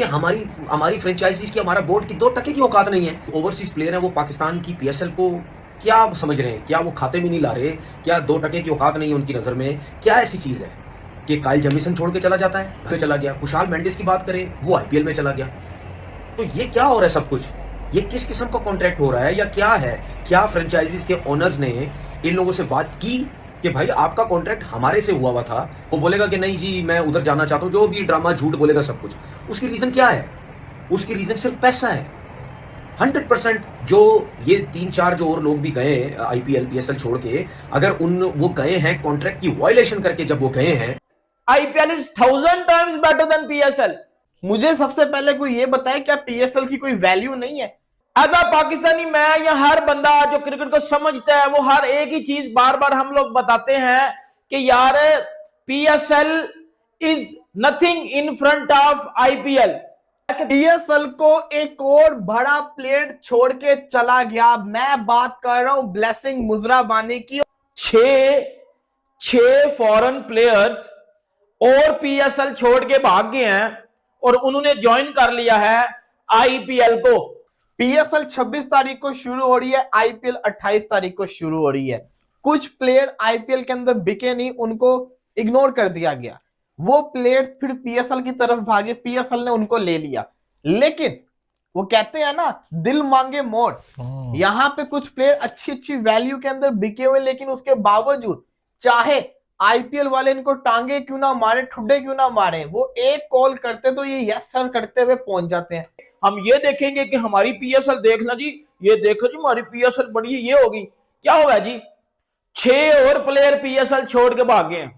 हमारी हमारी फ्रेंचाइजीज की, हमारा बोर्ड की 2% की औकात नहीं है। ओवरसीज प्लेयर है वो पाकिस्तान की पीएसएल को क्या समझ रहे हैं? क्या वो खाते में नहीं ला रहे? क्या 2% की औकात नहीं है उनकी नज़र में? क्या ऐसी चीज़ है कि काइल जेमिसन छोड़ के चला जाता है, फिर चला गया। खुशहाल मेंडिस की बात करें, वो आईपीएल में चला गया। तो ये क्या हो रहा है सब कुछ? ये किस किस्म का कॉन्ट्रैक्ट हो रहा है या क्या है? क्या फ्रेंचाइजीज के ओनर्स ने इन लोगों से बात की कि भाई आपका कॉन्ट्रैक्ट हमारे से हुआ था? वो बोलेगा कि नहीं जी मैं उधर जाना चाहता हूँ, जो भी ड्रामा झूठ बोलेगा सब कुछ। उसकी रीज़न क्या है? उसकी रीज़न सिर्फ पैसा है। 100% जो ये 3-4 जो और लोग भी गए आईपीएल पीएसएल छोड़ के, अगर वो गए हैं कॉन्ट्रैक्ट की वायलेशन करके, जब वो गए हैं। IPL is 1000 times better than PSL. मुझे सबसे पहले कोई ये बताए क्या पीएसएल की कोई वैल्यू नहीं है? एज अ पाकिस्तानी मैं या हर बंदा जो क्रिकेट को समझता है वो हर एक ही चीज बार बार हम लोग बताते हैं कि यार PSL is nothing in front of IPL. PSL को एक और बड़ा प्लेयर छोड़ के चला गया। मैं बात कर रहा हूं ब्लेसिंग मुजराबानी की। 6 फॉरेन प्लेयर्स और पीएसएल छोड़ के भाग गए हैं और उन्होंने ज्वाइन कर लिया है आईपीएल को। पीएसएल 26 तारीख को शुरू हो रही है, आईपीएल 28 तारीख को शुरू हो रही है। कुछ प्लेयर आईपीएल के अंदर बिके नहीं, उनको इग्नोर कर दिया गया। वो प्लेयर फिर पीएसएल की तरफ भागे, पीएसएल ने उनको ले लिया। लेकिन वो कहते हैं ना, दिल मांगे मोर। यहां पे कुछ प्लेयर अच्छी अच्छी वैल्यू के अंदर बिके हुए, लेकिन उसके बावजूद चाहे आईपीएल वाले इनको टांगे क्यों ना मारे, ठुड्डे क्यों ना मारे, वो एक कॉल करते तो ये यस सर करते हुए पहुंच जाते हैं। हम ये देखेंगे कि हमारी पीएसएल देखना जी, ये देखो जी हमारी पीएसएल बड़ी है, ये होगी। क्या होगा जी? 6 और प्लेयर पीएसएल छोड़ के भागे हैं।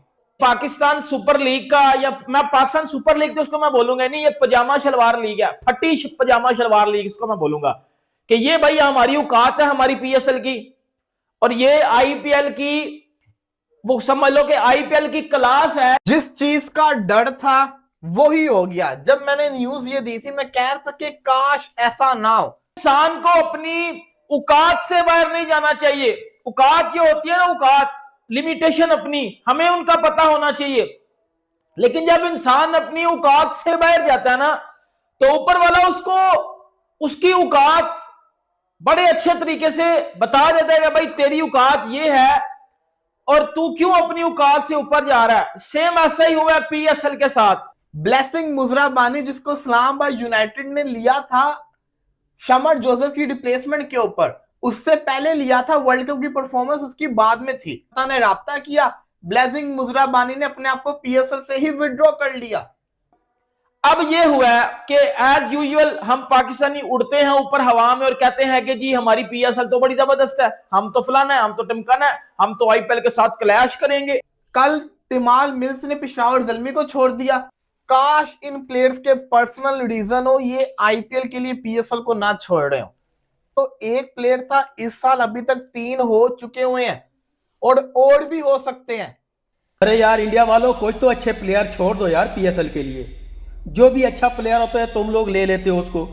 पाकिस्तान सुपर लीग का, या मैं पाकिस्तान सुपर लीग तो उसको मैं बोलूंगा नहीं, ये पजामा शलवार लीग है, फटी पजामा शलवार लीग इसको मैं बोलूंगा कि ये भाई हमारी औकात है हमारी पीएसएल की। और ये आईपीएल की, वो समझ लो कि आईपीएल की क्लास है। जिस चीज का डर था वही हो गया। जब मैंने न्यूज ये दी थी, मैं कह सके काश ऐसा ना हो। इंसान को अपनी औकात से बाहर नहीं जाना चाहिए। औकात जो होती है ना, औकात लिमिटेशन अपनी, हमें उनका पता होना चाहिए। लेकिन जब इंसान अपनी औकात से बाहर जाता है ना, तो ऊपर वाला उसको उसकी औकात बड़े अच्छे तरीके से बता देता है कि भाई तेरी औकात ये है और तू क्यों अपनी औकात से ऊपर जा रहा है। सेम ऐसा ही हुआ है पीएसएल के साथ। ब्लेसिंग मुजराबानी जिसको इस्लामाबाद यूनाइटेड ने लिया था शमर जोसेफ की रिप्लेसमेंट के ऊपर, उससे पहले लिया था, वर्ल्ड कप की परफॉर्मेंस उसकी बाद में थी। ने राब्ता किया, ब्लेसिंग मुजराबानी ने अपने आप को पीएसएल से ही विड्रॉ कर लिया। अब ये हुआ है कि एज यूजुअल हम पाकिस्तानी उड़ते हैं ऊपर हवा में और कहते हैं कि जी हमारी पीएसएल तो बड़ी जबरदस्त है, हम तो फलाना है, हम तो टिमकाना है, हम तो आईपीएल के साथ क्लैश करेंगे। कल तिमाल मिल्स ने पेशावर ज़ल्मी को छोड़ दिया। काश इन प्लेयर्स के पर्सनल रीजन हो, ये आईपीएल के लिए पीएसएल को ना छोड़ रहे हो। तो एक प्लेयर था, इस साल अभी तक 3 हो चुके हुए हैं और भी हो सकते हैं। अरे यार इंडिया वालों, कुछ तो अच्छे प्लेयर छोड़ दो यार पीएसएल के लिए। जो भी अच्छा प्लेयर होता है तुम लोग ले लेते हो उसको।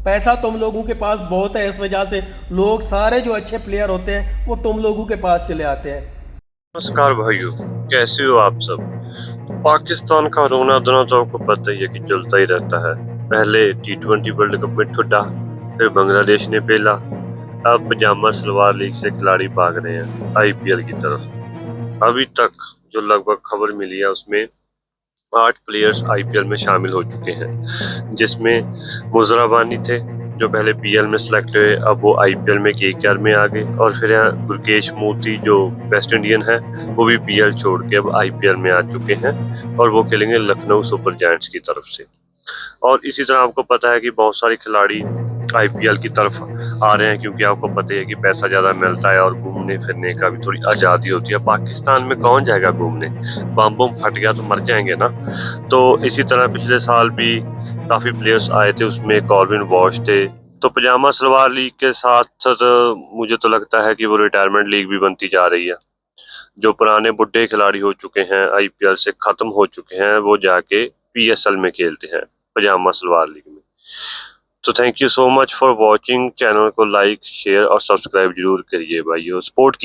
पैसा तुम लोगों के पास बहुत है, इस वजह से लोग सारे जो अच्छे प्लेयर होते हैं वो तुम लोगों के पास चले आते हैं। नमस्कार भाइयों, कैसे हो आप सब। पाकिस्तान का रोना धोना तो आपको पता ही है कि चलता ही रहता है। पहले T20 वर्ल्ड कप में ठुड्डा, फिर बांग्लादेश ने पेला, अब पजामा सलवार लीग से खिलाड़ी भाग रहे हैं आईपीएल की तरफ। अभी तक जो लगभग खबर मिली है उसमें 8 प्लेयर्स आईपीएल में शामिल हो चुके हैं, जिसमें मुजराबानी थे जो पहले पीएल में सिलेक्ट हुए, अब वो आईपीएल में केकेआर में आ गए। और फिर यहाँ गुरकेश मोती जो वेस्ट इंडियन है वो भी पीएल छोड़ के अब आईपीएल में आ चुके हैं और वो खेलेंगे लखनऊ सुपर जायंट्स की तरफ से। और इसी तरह आपको पता है कि बहुत सारे खिलाड़ी आईपीएल की तरफ आ रहे हैं, क्योंकि आपको पता है कि पैसा ज़्यादा मिलता है और घूमने फिरने का भी थोड़ी आज़ादी होती है। पाकिस्तान में कौन जाएगा घूमने, बम बम फट गया तो मर जाएंगे ना। तो इसी तरह पिछले साल भी काफ़ी प्लेयर्स आए थे, उसमें कॉर्बिन वॉश थे। तो पजामा सलवार लीग के साथ मुझे तो लगता है कि वो रिटायरमेंट लीग भी बनती जा रही है। जो पुराने बुढ़े खिलाड़ी हो चुके हैं, आईपीएल से ख़त्म हो चुके हैं, वो जाके पीएसएल में खेलते हैं पजामा सलवार लीग में। तो thank you so much for watching. Channel को लाइक शेयर और सब्सक्राइब जरूर करिए भाइयों, सपोर्ट